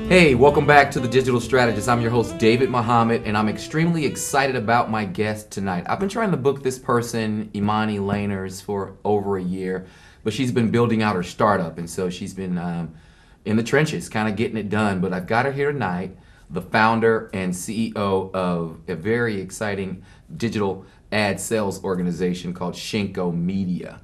Hey, welcome back to the Digital Strategist. I'm your host, David Muhammad, and I'm extremely excited about my guest tonight. I've been trying to book this person, Imani Laners, for over a year, but she's been building out her startup, and so she's been in the trenches, kind of getting it done. But I've got her here tonight, the founder and CEO of a very exciting digital ad sales organization called Shinko Media.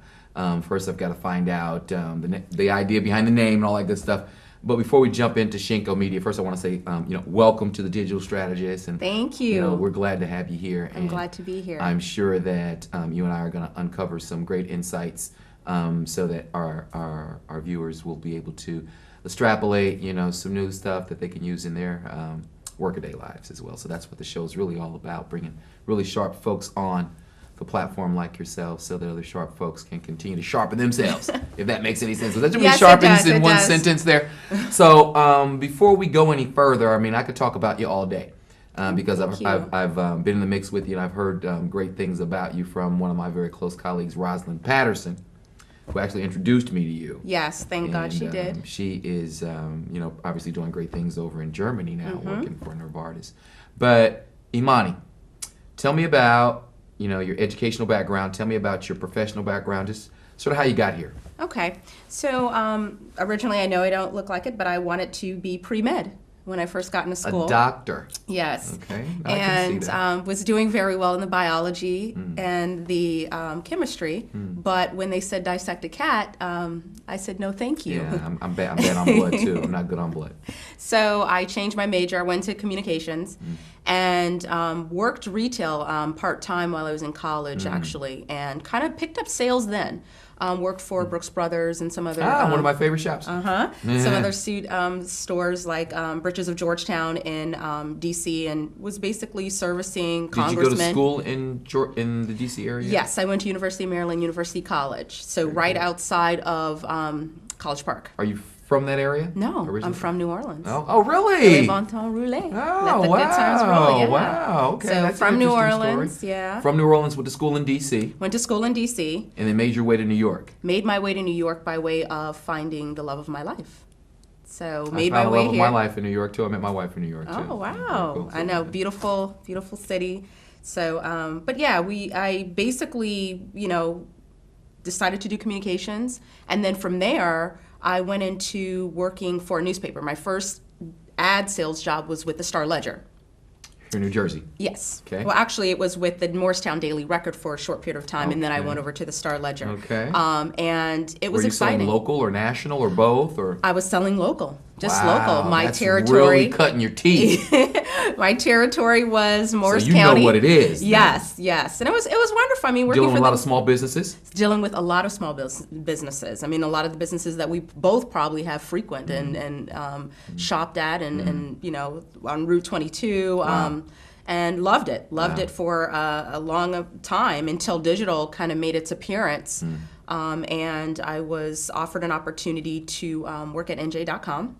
First, I've got to find out the idea behind the name and all that good stuff. But before we jump into Shinko Media, first I want to say, welcome to the Digital Strategist. And thank you. We're glad to have you here. I'm glad to be here. I'm sure that you and I are going to uncover some great insights so that our viewers will be able to extrapolate, some new stuff that they can use in their workaday lives as well. So that's what the show is really all about, bringing really sharp folks on the platform like yourself so that other sharp folks can continue to sharpen themselves, if that makes any sense. So that's yes, sharpens in one sentence there. So before we go any further, I could talk about you all day because I've been in the mix with you, and I've heard great things about you from one of my very close colleagues, Rosalind Patterson, who actually introduced me to you. Yes, thank God she did. She is, obviously doing great things over in Germany now, working for Novartis. But Imani, tell me about your educational background. Tell me about your professional background, just sort of how you got here. Okay. So originally, I know I don't look like it, but I wanted to be pre-med when I first got into school. A doctor. Yes. Okay. And was doing very well in the biology and the chemistry, but when they said dissect a cat, I said no thank you. Yeah, I'm bad on blood too. I'm not good on blood. So I changed my major. I went to communications and worked retail part-time while I was in college, actually, and kind of picked up sales then. Worked for Brooks Brothers and some other... one of my favorite shops. Some other stores like Britches of Georgetown in D.C. and was basically servicing congressmen. Did you go to school in the D.C. area? Yes, I went to University of Maryland, University College, so right outside of College Park. Are you from that area? No, originally? I'm from New Orleans. Oh really? Le bon temps roulé. Oh, let the good times roll, yeah. Wow, okay. So that's from an New interesting Orleans, story. yeah. From New Orleans, went to school in D.C. Went to school in D.C. And then made your way to New York. Made my way to New York by way of finding the love of my life. So I made found my way the love here. of my life in New York too. I met my wife in New York too. Oh wow! I know, beautiful, beautiful city. So, but yeah, I basically, decided to do communications, and then from there, I went into working for a newspaper. My first ad sales job was with the Star Ledger. Here in New Jersey. Yes. Okay. Well, actually, it was with the Morristown Daily Record for a short period of time, and then I went over to the Star Ledger. Okay. And it was Were you exciting. selling local or national or both? Or I was selling local, just wow, local. My that's territory. Really cutting your teeth. My territory was Morris so you County. know what it is. Yes, yes, and it was wonderful. I mean, working dealing with for a lot of small businesses. Dealing with a lot of small businesses. I mean, a lot of the businesses that we both probably have frequent and shopped at, and on Route 22. Wow. And loved it. Loved Wow. it for a long time until digital kind of made its appearance. And I was offered an opportunity to work at NJ.com.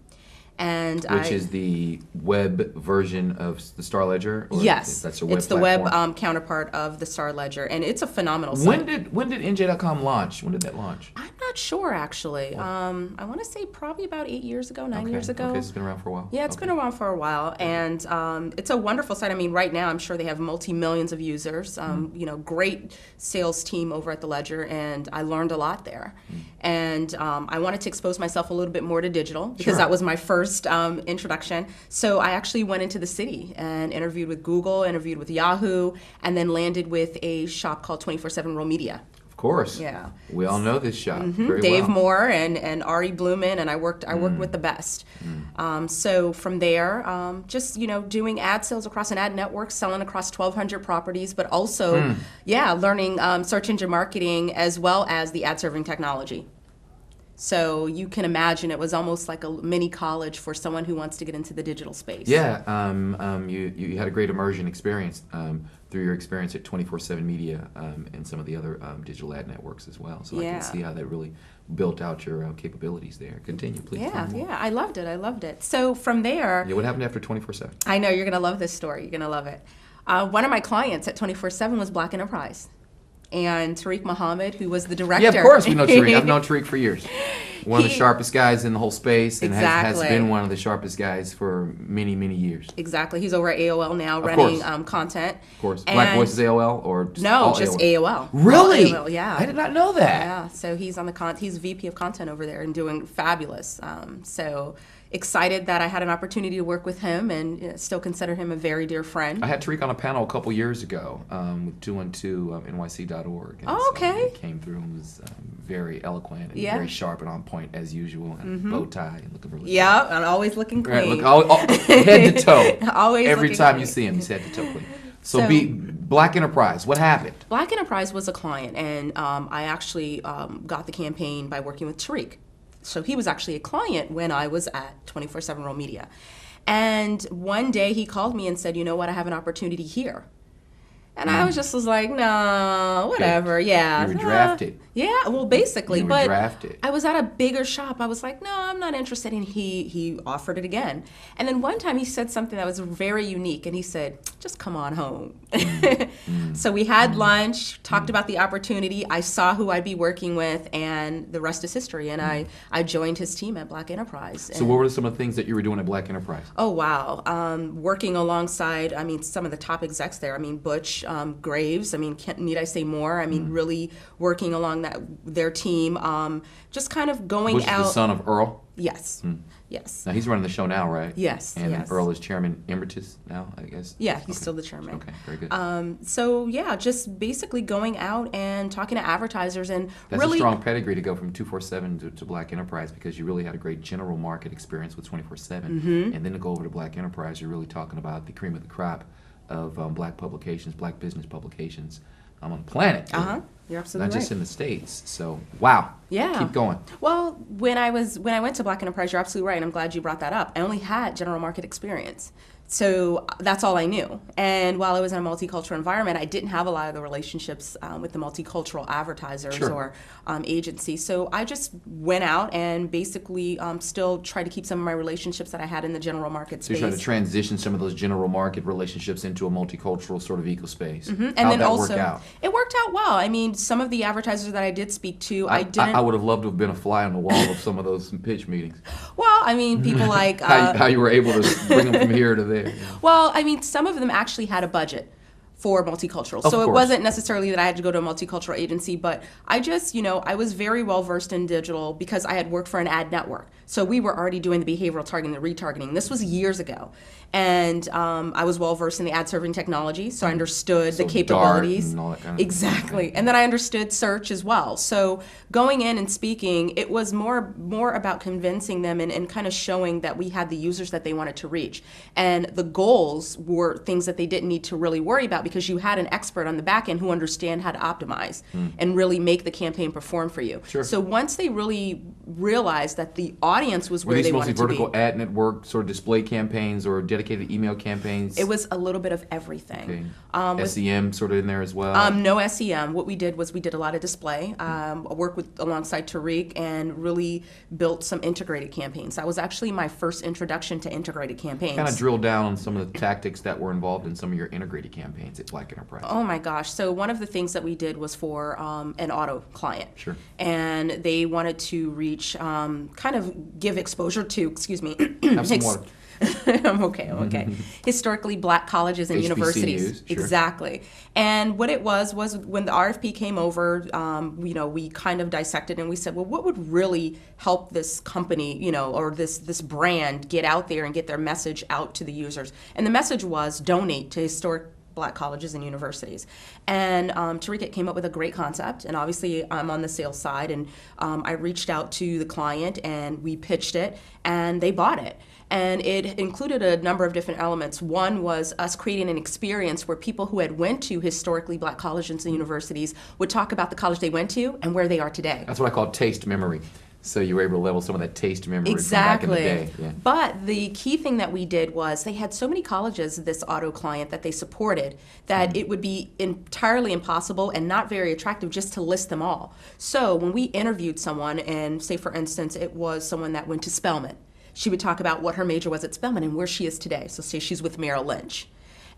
Which is the web version of the Star Ledger? Or yes, that's a web it's the platform? web counterpart of the Star Ledger, and it's a phenomenal site. When did NJ.com launch? When did that launch? I'm not sure, actually. I want to say probably about 8 years ago, 9 years ago. Okay, it's been around for a while. Yeah, it's been around for a while, and it's a wonderful site. I mean, right now, I'm sure they have multi-millions of users. Great sales team over at the Ledger, and I learned a lot there. And I wanted to expose myself a little bit more to digital because that was my first introduction. So I actually went into the city and interviewed with Google, interviewed with Yahoo, and then landed with a shop called 24/7 Real Media. Of course. Yeah. We all know this shop very Dave well. Moore and Ari Blumen, and I worked with the best. So from there, just doing ad sales across an ad network, selling across 1,200 properties, but also learning search engine marketing as well as the ad serving technology. So you can imagine it was almost like a mini college for someone who wants to get into the digital space. Yeah, you had a great immersion experience through your experience at 24/7 Media and some of the other digital ad networks as well. So I can see how that really built out your capabilities there. Continue, please. Yeah, I loved it. So from there... Yeah, what happened after 24/7? I know, you're going to love this story. You're going to love it. One of my clients at 24/7 was Black Enterprise. And Tariq Muhammad, who was the director. Yeah, of course we know Tariq. I've known Tariq for years. One of the sharpest guys in the whole space, and has Exactly. been one of the sharpest guys for many, many years. Exactly. He's over at AOL now Of running course. content. Of course. And Black Voices AOL or just No, all just AOL? AOL. Really? All AOL, yeah. I did not know that. Yeah, so he's on the he's VP of content over there and doing fabulous. So excited that I had an opportunity to work with him, and still consider him a very dear friend. I had Tariq on a panel a couple years ago with 212nyc.org. And Oh, okay. So he came through and was very eloquent and Yeah. very sharp and on point as usual, and bow tie and looking really Yeah, and always looking good. Right, clean. look, head to toe. Always Every looking time clean. you see him, he's head to toe clean. So, So- Black Enterprise, what happened? Black Enterprise was a client, and I actually got the campaign by working with Tariq. So he was actually a client when I was at 24/7 Real Media. And one day he called me and said, you know what, I have an opportunity here. And I was like, no, whatever, yeah. You were drafted. Yeah, well, basically. You were but drafted. I was at a bigger shop. I was like, no, I'm not interested. And he offered it again. And then one time he said something that was very unique. And he said, just come on home. So we had lunch, talked about the opportunity. I saw who I'd be working with, and the rest is history. And I joined his team at Black Enterprise. So what were some of the things that you were doing at Black Enterprise? Oh, wow. Working alongside, some of the top execs there. Butch Graves. Need I say more? Really working along their team. Just kind of going Bush is out. the son of Earl? Yes. Yes. Now, he's running the show now, right? Yes, And yes. Earl is chairman emeritus now, I guess? Yeah, he's still the chairman. Okay, very good. So yeah, just basically going out and talking to advertisers and That's really a strong pedigree to go from 247 to Black Enterprise, because you really had a great general market experience with 24/7, Mm-hmm. and then to go over to Black Enterprise, you're really talking about the cream of the crop of Black publications, Black business publications on the planet. You're Not absolutely just right. in the States. So wow. Yeah. Keep going. Well, when I went to Black Enterprise, you're absolutely right, and I'm glad you brought that up. I only had general market experience. So that's all I knew. And while I was in a multicultural environment, I didn't have a lot of the relationships with the multicultural advertisers Sure. or agencies. So I just went out and basically still tried to keep some of my relationships that I had in the general market So space. you're trying to transition some of those general market relationships into a multicultural sort of ecospace. And How'd then that also, work out? it worked out well. Some of the advertisers that I did speak to, I didn't. I would have loved to have been a fly on the wall of some of those pitch meetings. Well, people like. How you were able to bring them from here to there. Well, some of them actually had a budget for multicultural. Of So it course. wasn't necessarily that I had to go to a multicultural agency, but I just, I was very well versed in digital because I had worked for an ad network. So we were already doing the behavioral targeting, the retargeting. This was years ago. And I was well versed in the ad serving technology, so I understood So the capabilities. Dart and all that kind of Exactly. And then I understood search as well. So going in and speaking, it was more about convincing them and kind of showing that we had the users that they wanted to reach. And the goals were things that they didn't need to really worry about because you had an expert on the back end who understand how to optimize and really make the campaign perform for you. Sure. So once they really realized that the audience was Were where these they mostly wanted to be. vertical ad network sort of display campaigns or dedicated email campaigns? It was a little bit of everything. Okay. SEM sort of in there as well? No SEM. What we did was we did a lot of display. I worked alongside Tariq and really built some integrated campaigns. That was actually my first introduction to integrated campaigns. Kind of drill down on some of the tactics that were involved in some of your integrated campaigns at Black Enterprise. Oh my gosh. So one of the things that we did was for an auto client. Sure. And they wanted to reach, kind of give exposure to, excuse me. Have some water. I'm okay. Historically black colleges and HBCUs, universities. sure. Exactly. And what it was when the RFP came over, we kind of dissected and we said, well, what would really help this company, or this brand get out there and get their message out to the users? And the message was donate to historic black colleges and universities. And Tariq came up with a great concept, and obviously I'm on the sales side, and I reached out to the client and we pitched it, and they bought it. And it included a number of different elements. One was us creating an experience where people who had went to historically black colleges and universities would talk about the college they went to and where they are today. That's what I call taste memory. So you were able to level some of that taste memory Exactly. from back in the day. Yeah. But the key thing that we did was they had so many colleges, this auto client, that they supported, that it would be entirely impossible and not very attractive just to list them all. So when we interviewed someone, and say for instance it was someone that went to Spelman, she would talk about what her major was at Spelman and where she is today. So say she's with Merrill Lynch.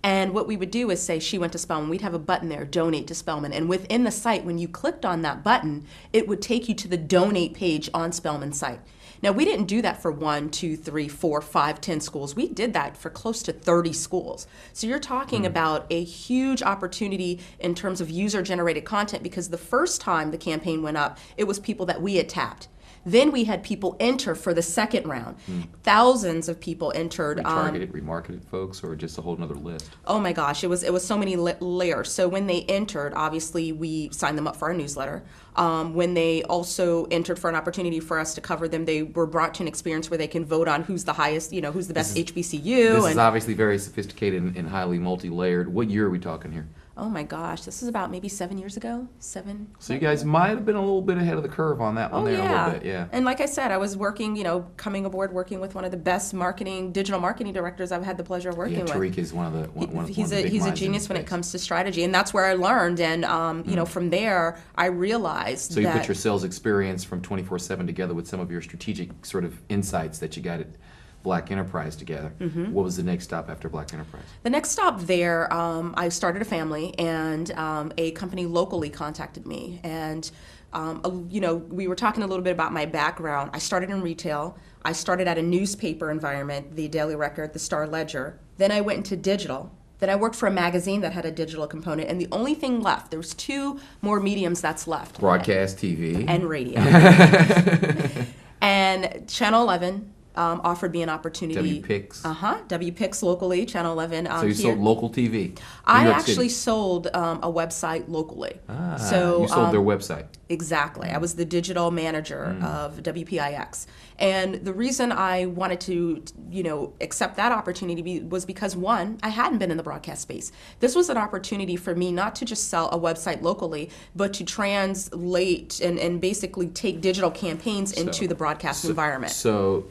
And what we would do is say she went to Spelman. We'd have a button there, donate to Spelman. And within the site, when you clicked on that button, it would take you to the donate page on Spelman's site. Now, we didn't do that for 1, 2, 3, 4, 5, 10 schools. We did that for close to 30 schools. So you're talking about a huge opportunity in terms of user-generated content, because the first time the campaign went up, it was people that we had tapped. Then we had people enter for the second round. Thousands of people entered. Retargeted, remarketed folks, or just a whole nother list? Oh my gosh, it was so many layers. So when they entered, obviously we signed them up for our newsletter. When they also entered for an opportunity for us to cover them, they were brought to an experience where they can vote on who's the highest, who's the best HBCU. This is obviously very sophisticated and highly multi-layered. What year are we talking here? Oh my gosh, this is about maybe 7 years ago. So you guys might have been a little bit ahead of the curve on that one there a little bit, yeah. And like I said, I was working, coming aboard working with one of the best digital marketing directors I've had the pleasure of working with. Tariq is one of the He's a genius when it comes to strategy, and that's where I learned. And from there, I realized So you put your sales experience from 24/7 together with some of your strategic sort of insights that you got at Black Enterprise together. What was the next stop after Black Enterprise? The next stop there, I started a family, and a company locally contacted me. And, we were talking a little bit about my background. I started in retail. I started at a newspaper environment, the Daily Record, the Star Ledger. Then I went into digital. Then I worked for a magazine that had a digital component. And the only thing left, there was 2 more mediums that's left. Broadcast TV. And radio. And Channel 11 offered me an opportunity. WPIX. WPIX locally, Channel 11. So you sold local TV? I actually sold a website locally. So you sold their website? Exactly. I was the digital manager of WPIX. And the reason I wanted to, accept that opportunity was because, one, I hadn't been in the broadcast space. This was an opportunity for me not to just sell a website locally, but to translate and basically take digital campaigns into the broadcast environment. So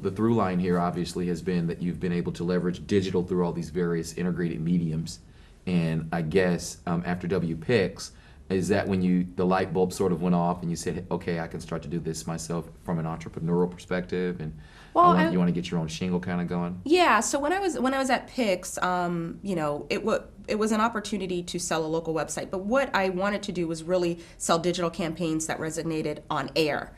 the through line here obviously has been that you've been able to leverage digital through all these various integrated mediums. And I guess after WPIX, is that when the light bulb sort of went off and you said, okay, I can start to do this myself from an entrepreneurial perspective, and you want to get your own shingle kind of going? Yeah. So when I was at Pix, it was an opportunity to sell a local website. But what I wanted to do was really sell digital campaigns that resonated on air.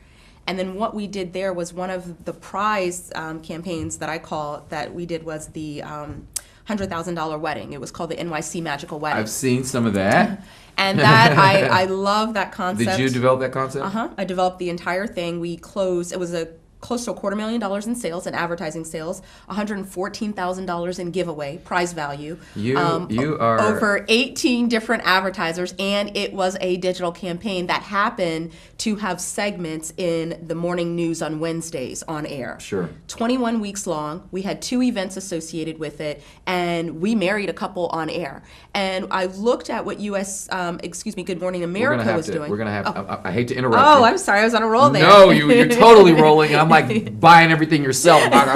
And then what we did there was one of the prize campaigns that we did was the $100,000 wedding. It was called the NYC Magical Wedding. I've seen some of that. And that, I love that concept. Did you develop that concept? I developed the entire thing. We closed, it was close to $250,000 in sales and advertising sales, $114,000 in giveaway prize value. You are over 18 different advertisers, and it was a digital campaign that happened to have segments in the morning news on Wednesdays on air. Sure. 21 weeks long. We had 2 events associated with it, and we married a couple on air. And I looked at what Good Morning America was doing. We're gonna have. I hate to interrupt. Oh, you. I'm sorry. I was on a roll there. No, you're totally rolling. I'm like buying everything yourself. But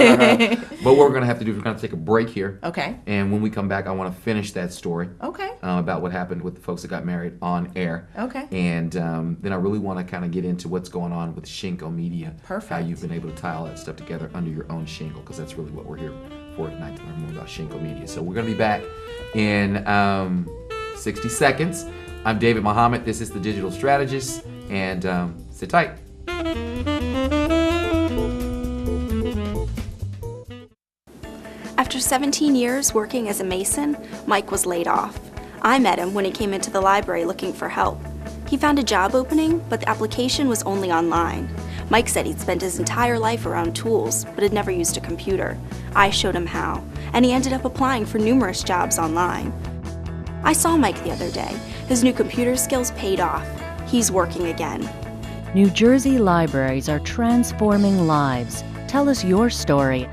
what we're going to have to do is we're going to take a break here. Okay. And when we come back, I want to finish that story. Okay. About what happened with the folks that got married on air. Okay. And then I really want to kind of get into what's going on with Shinko Media. Perfect. How you've been able to tie all that stuff together under your own shingle, because that's really what we're here for tonight, to learn more about Shinko Media. So we're going to be back in 60 seconds. I'm David Muhammad. This is the Digital Strategist. And sit tight. After 17 years working as a mason, Mike was laid off. I met him when he came into the library looking for help. He found a job opening, but the application was only online. Mike said he'd spent his entire life around tools, but had never used a computer. I showed him how, and he ended up applying for numerous jobs online. I saw Mike the other day. His new computer skills paid off. He's working again. New Jersey libraries are transforming lives. Tell us your story.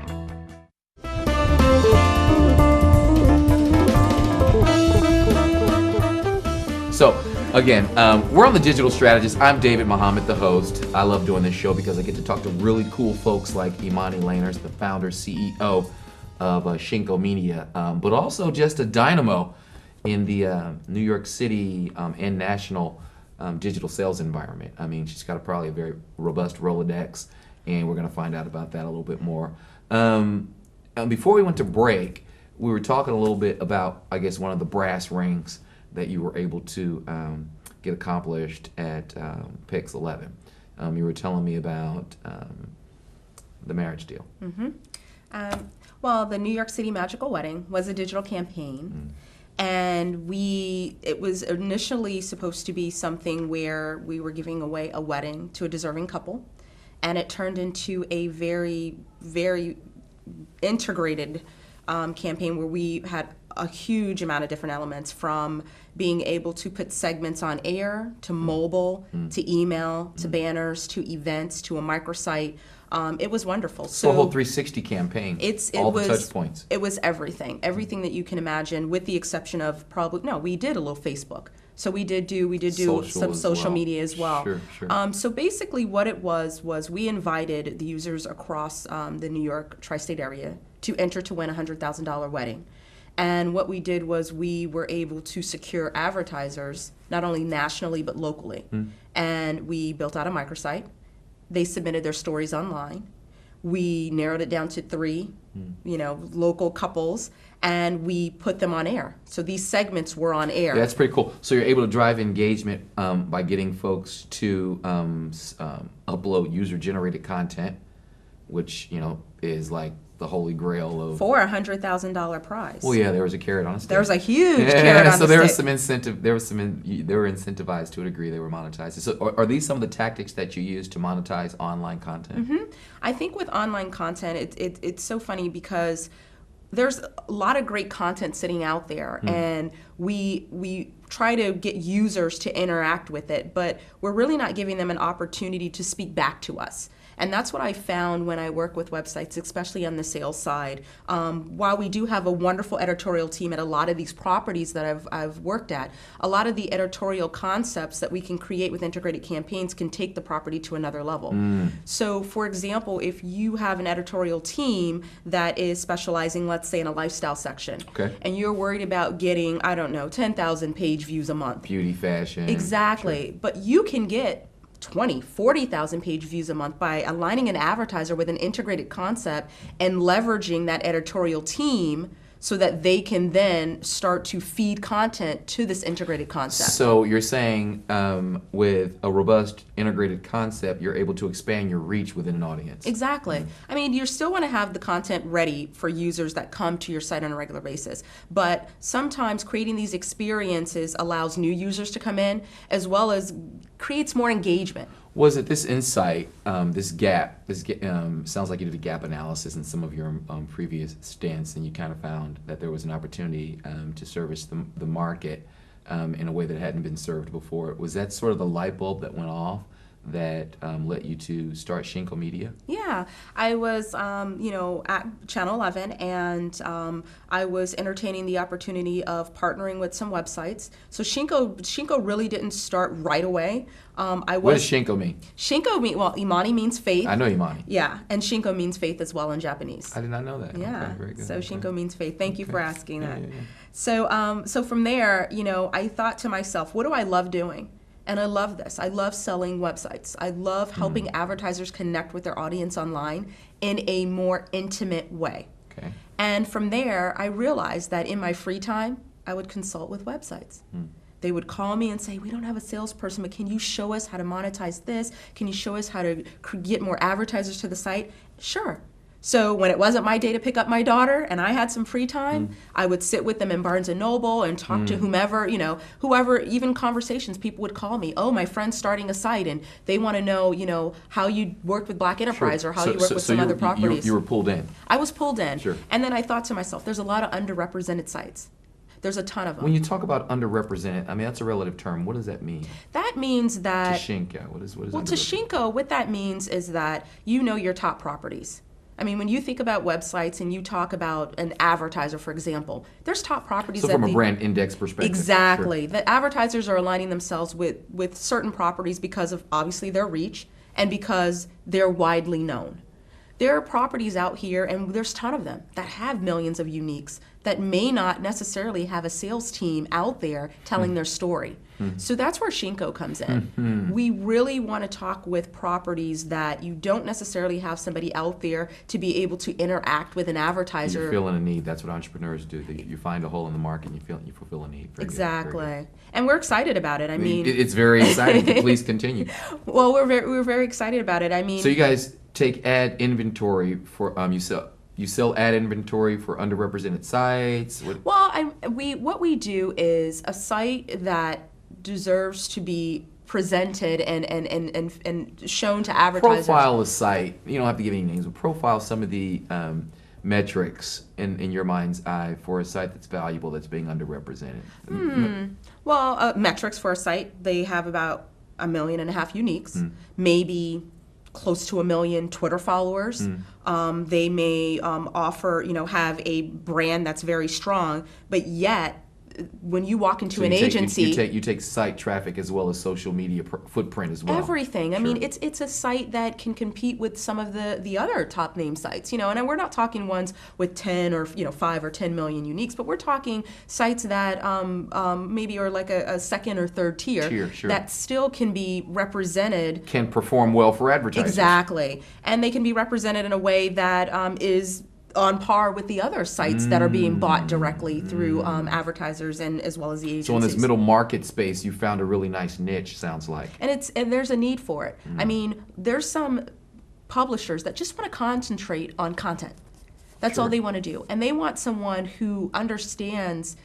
So, again, we're on the Digital Strategist. I'm David Muhammad, the host. I love doing this show because I get to talk to really cool folks like Imani Laners, the founder, CEO of Shinko Media, but also just a dynamo in the New York City and national digital sales environment. I mean, she's got probably a very robust Rolodex, and we're going to find out about that a little bit more. Before we went to break, we were talking a little bit about, I guess, one of the brass rings that you were able to get accomplished at Pix 11. You were telling me about the marriage deal. Well, the New York City Magical Wedding was a digital campaign. And it was initially supposed to be something where we were giving away a wedding to a deserving couple. And it turned into a very, very integrated campaign where we had a huge amount of different elements, from being able to put segments on air, to mobile, to email, to banners, to events, to a microsite. It was wonderful. So a whole 360 campaign, all the touch points. It was everything that you can imagine, with the exception of we did a little Facebook. So we did do some social media as well. Sure. So basically what it was we invited the users across the New York tri-state area to enter to win a $100,000 wedding. And what we did was we were able to secure advertisers, not only nationally but locally. And we built out a microsite. They submitted their stories online. We narrowed it down to 3, local couples, and we put them on air. So these segments were on air. Yeah, that's pretty cool. So you're able to drive engagement by getting folks to upload user-generated content, which is like the holy grail of for a $100,000 prize. Well, yeah, there was a carrot on a stick. There was a huge carrot on the stick. So there was some incentive. They were incentivized to a degree. They were monetized. So are these some of the tactics that you use to monetize online content? I think with online content, it's so funny because there's a lot of great content sitting out there, and we try to get users to interact with it, but we're really not giving them an opportunity to speak back to us. And that's what I found when I work with websites, especially on the sales side. While we do have a wonderful editorial team at a lot of these properties that I've worked at, a lot of the editorial concepts that we can create with integrated campaigns can take the property to another level. So, for example, if you have an editorial team that is specializing, let's say, in a lifestyle section, and you're worried about getting, 10,000 page views a month. Beauty, fashion. Exactly. Sure. But you can get 20, 40,000 page views a month by aligning an advertiser with an integrated concept and leveraging that editorial team so that they can then start to feed content to this integrated concept. So you're saying with a robust integrated concept, you're able to expand your reach within an audience. Exactly. I mean, you still want to have the content ready for users that come to your site on a regular basis, but sometimes creating these experiences allows new users to come in, as well as creates more engagement. Was it this insight, this gap, sounds like you did a gap analysis in some of your previous stints, and you kind of found that there was an opportunity to service the market in a way that hadn't been served before. Was that sort of the light bulb that went off that led you to start Shinko Media? Yeah, I was, at Channel 11, and I was entertaining the opportunity of partnering with some websites. So Shinko really didn't start right away. What does Shinko mean? Shinko well, Imani means faith. I know Imani. Yeah, and Shinko means faith as well in Japanese. I did not know that. Yeah, okay, very good. so Shinko means faith. Thank you for asking that. Yeah. So from there, I thought to myself, what do I love doing? And I love this. I love selling websites. I love helping advertisers connect with their audience online in a more intimate way. Okay. And from there, I realized that in my free time, I would consult with websites. They would call me and say, we don't have a salesperson, but can you show us how to monetize this? Can you show us how to get more advertisers to the site? Sure. So when it wasn't my day to pick up my daughter and I had some free time, I would sit with them in Barnes & Noble and talk to whomever, whoever, even conversations, people would call me, oh, my friend's starting a site and they want to know, how you worked with Black Enterprise or how you work with some other properties. You were pulled in. I was pulled in. Sure. And then I thought to myself, there's a lot of underrepresented sites. There's a ton of them. When you talk about underrepresented, I mean, that's a relative term. What does that mean? That means that... To Shinko, what is well, to Shinko, what that means is that you know your top properties. I mean, when you think about websites and you talk about an advertiser, for example, there's top properties. So from a brand index perspective. Exactly. Sure. The advertisers are aligning themselves with certain properties because of, obviously, their reach and because they're widely known. There are properties out here, and there's a ton of them, that have millions of uniques that may not necessarily have a sales team out there telling their story. So that's where Shinko comes in. We really want to talk with properties that you don't necessarily have somebody out there to be able to interact with an advertiser. You're feeling a need. That's what entrepreneurs do. You find a hole in the market and you fulfill a need. Very good, very Exactly. good. And we're excited about it. I mean, It's very exciting. Please continue. well, we're very excited about it. I mean, So you guys take ad inventory for you sell ad inventory for underrepresented sites. well, what we do is a site that deserves to be presented and shown to advertisers. Profile a site. You don't have to give any names, but profile some of the metrics in your mind's eye for a site that's valuable, that's being underrepresented. Well, metrics for a site, they have about 1.5 million uniques, maybe close to 1 million Twitter followers. They may offer, have a brand that's very strong, but yet when you walk into an agency, you take site traffic as well as social media footprint as well. everything. I Sure. mean, it's a site that can compete with some of the other top name sites, and we're not talking ones with 10 or 5 or 10 million uniques, but we're talking sites that maybe are like a second or third tier, sure. that still can be represented. Can perform well for advertisers. Exactly. And they can be represented in a way that is on par with the other sites that are being bought directly through advertisers and as well as the agencies. So in this middle market space, you found a really nice niche, sounds like. And there's a need for it. I mean, there's some publishers that just want to concentrate on content. That's all they want to do. And they want someone who understands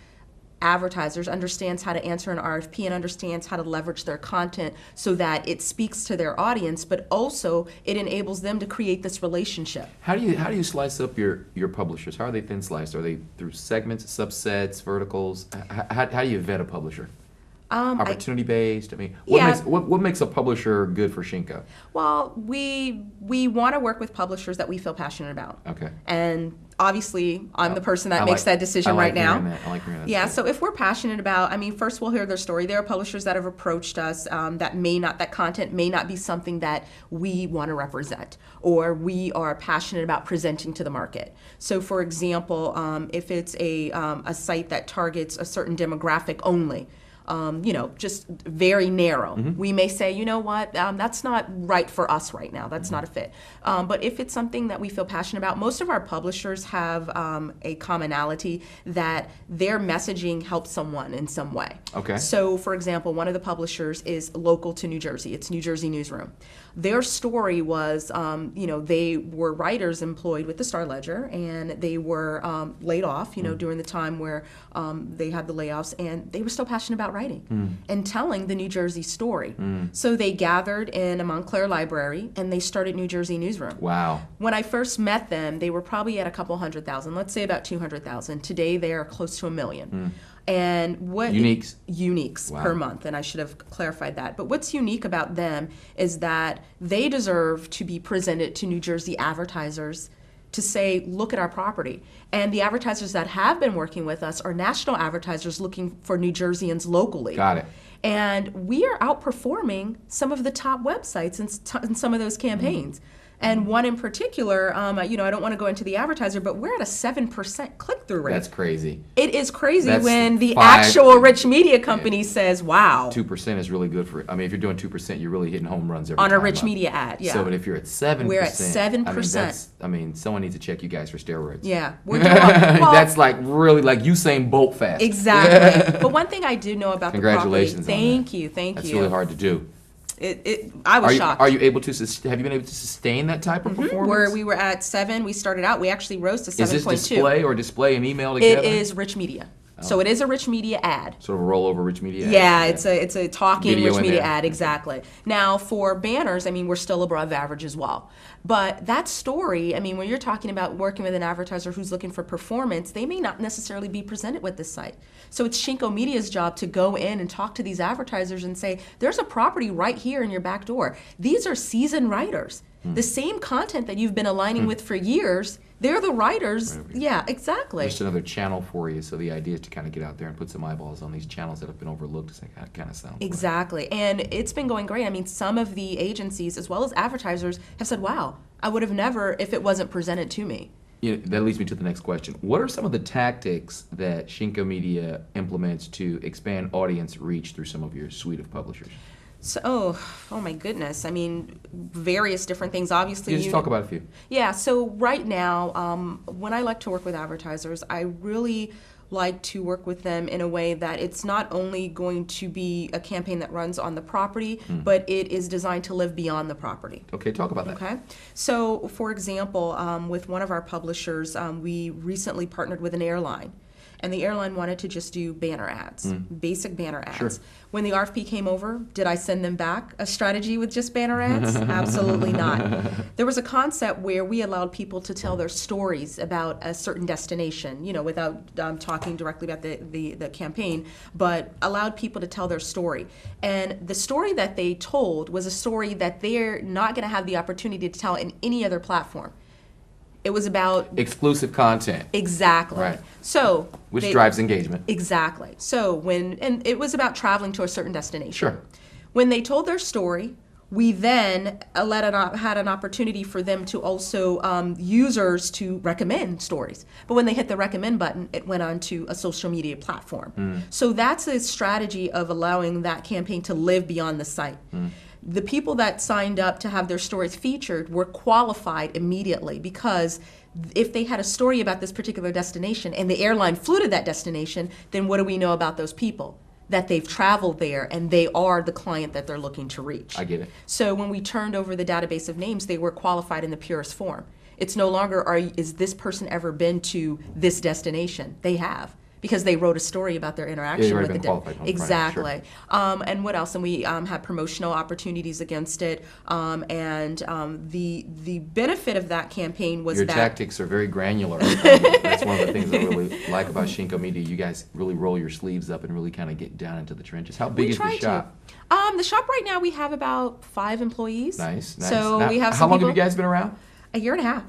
advertisers, understands how to answer an RFP, and understands how to leverage their content so that it speaks to their audience, but also it enables them to create this relationship. How do you slice up your publishers? How are they thin sliced? Are they through segments, subsets, verticals? How do you vet a publisher? Opportunity based. I mean, what makes a publisher good for Shinko? Well, we want to work with publishers that we feel passionate about. Okay. And obviously, I'm the person that makes that decision I like right now. hearing that. I like hearing that. Yeah, so if we're passionate about, first we'll hear their story. There are publishers that have approached us that content may not be something that we want to represent or we are passionate about presenting to the market. So for example, if it's a site that targets a certain demographic only, just very narrow. We may say, you know what, that's not right for us right now. That's not a fit. But if it's something that we feel passionate about, most of our publishers have a commonality that their messaging helps someone in some way. Okay. So, for example, one of the publishers is local to New Jersey. It's New Jersey Newsroom. Their story was, they were writers employed with the Star Ledger, and they were laid off, during the time where they had the layoffs, and they were still passionate about writing and telling the New Jersey story. So they gathered in a Montclair library, and they started New Jersey Newsroom. Wow. When I first met them, they were probably at a couple 100,000, let's say about 200,000. Today, they are close to 1 million. And what uniques Wow. per month, and I should have clarified that. But what's unique about them is that they deserve to be presented to New Jersey advertisers to say, look at our property. And the advertisers that have been working with us are national advertisers looking for New Jerseyans locally. Got it. And we are outperforming some of the top websites in some of those campaigns. And one in particular, I don't want to go into the advertiser, but we're at a 7% click-through rate. That's crazy. It is crazy That's when the 5 actual rich media company says, wow. 2% is really good for. If you're doing 2%, you're really hitting home runs every On time a rich up. media ad, yeah. So, but if you're at 7%, We're at 7%. Someone needs to check you guys for steroids. Yeah. We're doing, well, That's like really like Usain Bolt fast. exactly. But one thing I do know about the property. Congratulations on Thank that. you. That's really hard to do. I was shocked. Are you able to? Have you been able to sustain that type of performance? Where we were at 7, we started out. We actually rose to 7.2. Is this display and email together? It is rich media. So it is a rich media ad. Sort of a rollover rich media ad. Yeah, it's a talking Video rich in media there. ad, exactly. Now, for banners, we're still above average as well. But that story, when you're talking about working with an advertiser who's looking for performance, they may not necessarily be presented with this site. So it's Shinko Media's job to go in and talk to these advertisers and say, there's a property right here in your back door. These are seasoned writers. The same content that you've been aligning with for years, they're the writers. Yeah, exactly. Just another channel for you. So the idea is to kind of get out there and put some eyeballs on these channels that have been overlooked. As that kind of sounds. Exactly. And it's been going great. Some of the agencies as well as advertisers have said, wow, I would have never if it wasn't presented to me. That leads me to the next question. What are some of the tactics that Shinko Media implements to expand audience reach through some of your suite of publishers? So, oh my goodness. I mean, various different things. Obviously, You just talk about a few. Yeah, so right now, when I like to work with advertisers, I really like to work with them in a way that it's not only going to be a campaign that runs on the property, but it is designed to live beyond the property. Okay, talk about that. Okay, so for example, with one of our publishers, we recently partnered with an airline. And the airline wanted to just do banner ads, basic banner ads. Sure. When the RFP came over, did I send them back a strategy with just banner ads? Absolutely not. There was a concept where we allowed people to tell their stories about a certain destination, without talking directly about the campaign, but allowed people to tell their story. And the story that they told was a story that they're not going to have the opportunity to tell in any other platform. It was about exclusive content. Exactly. Right. So which drives engagement. Exactly. So and it was about traveling to a certain destination. Sure. When they told their story, we then had an opportunity for them to also users to recommend stories. But when they hit the recommend button, it went on to a social media platform. So that's a strategy of allowing that campaign to live beyond the site. The people that signed up to have their stories featured were qualified immediately, because if they had a story about this particular destination and the airline flew to that destination, then what do we know about those people? That they've traveled there and they are the client that they're looking to reach. I get it. So when we turned over the database of names, they were qualified in the purest form. It's no longer, is this person ever been to this destination? They have, because they wrote a story about their interaction with the exactly. Sure. And what else? And we had promotional opportunities against it. And the benefit of that campaign was your that tactics are very granular. That's one of the things I really like about Shinko Media. You guys really roll your sleeves up and really kind of get down into the trenches. How big is the shop? The shop right now, we have about 5 employees. Nice. So now, we have. How long have you guys been around? A year and a half.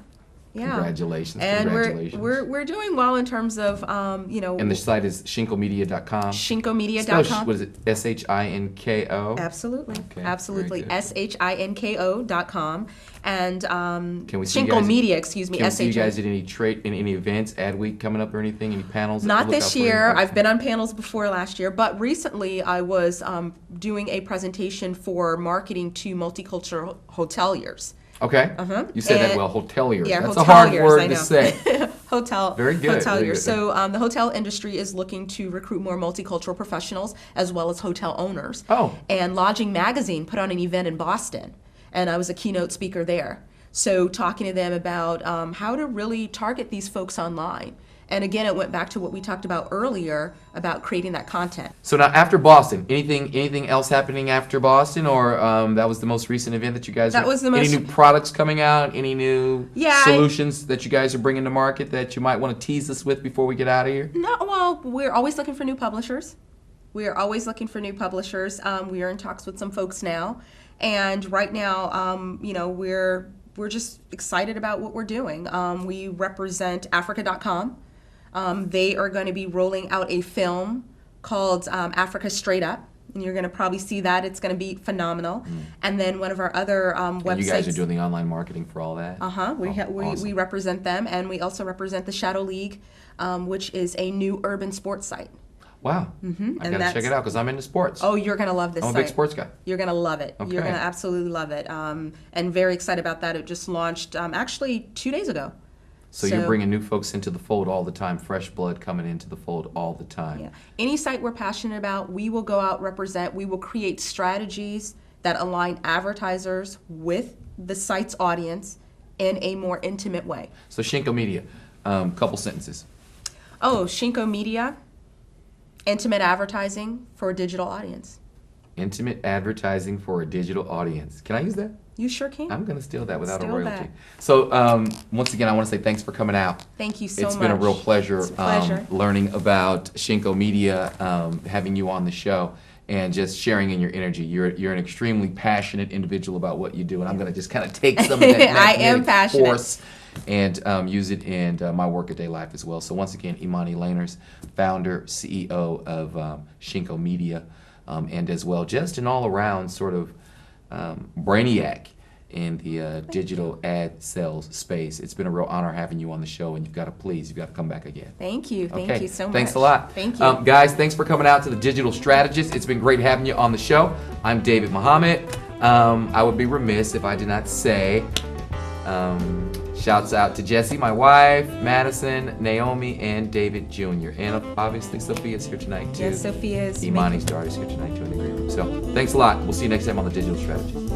Yeah. Congratulations. And congratulations. we're doing well in terms of And the site is shinkomedia.com. Shinkomedia.com. What is it? SHINKO? Absolutely. Okay, Absolutely. very good. SHINKO.com. And Can we see Shinko you guys, Media, excuse me. Can we see you guys at any events, Ad Week coming up or anything? Any panels? Not this year. I've been on panels before last year, but recently I was doing a presentation for marketing to multicultural hoteliers. Okay. You said that well, hoteliers. Yeah, that's a hard hoteliers, word I to know. say. Hotel. Very good. Hoteliers. Very good. So the hotel industry is looking to recruit more multicultural professionals as well as hotel owners. Oh. And Lodging Magazine put on an event in Boston, and I was a keynote speaker there. So talking to them about how to really target these folks online. And again, it went back to what we talked about earlier about creating that content. So now, after Boston, anything else happening after Boston, or that was the most recent event that you guys? That was the most. Any new products coming out? Any new Yeah, solutions that you guys are bringing to market that you might want to tease us with before we get out of here? No, well, we're always looking for new publishers. We are always looking for new publishers. We are in talks with some folks now, and right now, we're just excited about what we're doing. We represent Africa.com. They are going to be rolling out a film called Africa Straight Up, and you're going to probably see that. It's going to be phenomenal. And then one of our other websites. And you guys are doing the online marketing for all that? We represent them, and we also represent the Shadow League, which is a new urban sports site. Wow. I got to check it out because I'm into sports. Oh, you're going to love this I'm site. a big sports guy. You're going to love it. Okay. You're going to absolutely love it. And very excited about that. It just launched actually 2 days ago. So you're bringing new folks into the fold all the time, fresh blood coming into the fold all the time. Yeah. Any site we're passionate about, we will go out, represent, we will create strategies that align advertisers with the site's audience in a more intimate way. So Shinko Media, couple sentences. Oh, Shinko Media, intimate advertising for a digital audience. Intimate advertising for a digital audience. Can I use that? You sure can. I'm going to steal that without Steal a royalty. that. So once again, I want to say thanks for coming out. Thank you so much. It's been a real pleasure, It's a pleasure. Learning about Shinko Media, having you on the show, and just sharing in your energy. You're an extremely passionate individual about what you do, and I'm going to just kind of take some of that I am magnetic passionate. force and use it in my workaday life as well. So once again, Imani Laners, founder, CEO of Shinko Media, and as well just an all-around sort of brainiac in the digital ad sales space. It's been a real honor having you on the show, and you've got to come back again. Thank you. Thank Okay. you so much. Thanks a lot. Thank you. Guys, thanks for coming out to the Digital Strategist. It's been great having you on the show. I'm David Muhammad. I would be remiss if I did not say shouts out to Jessie, my wife, Madison, Naomi, and David Jr. And obviously Sophia's here tonight too. Yes, Sophia is Imani's daughter's here tonight too in the green room. So thanks a lot. We'll see you next time on the Digital Strategist.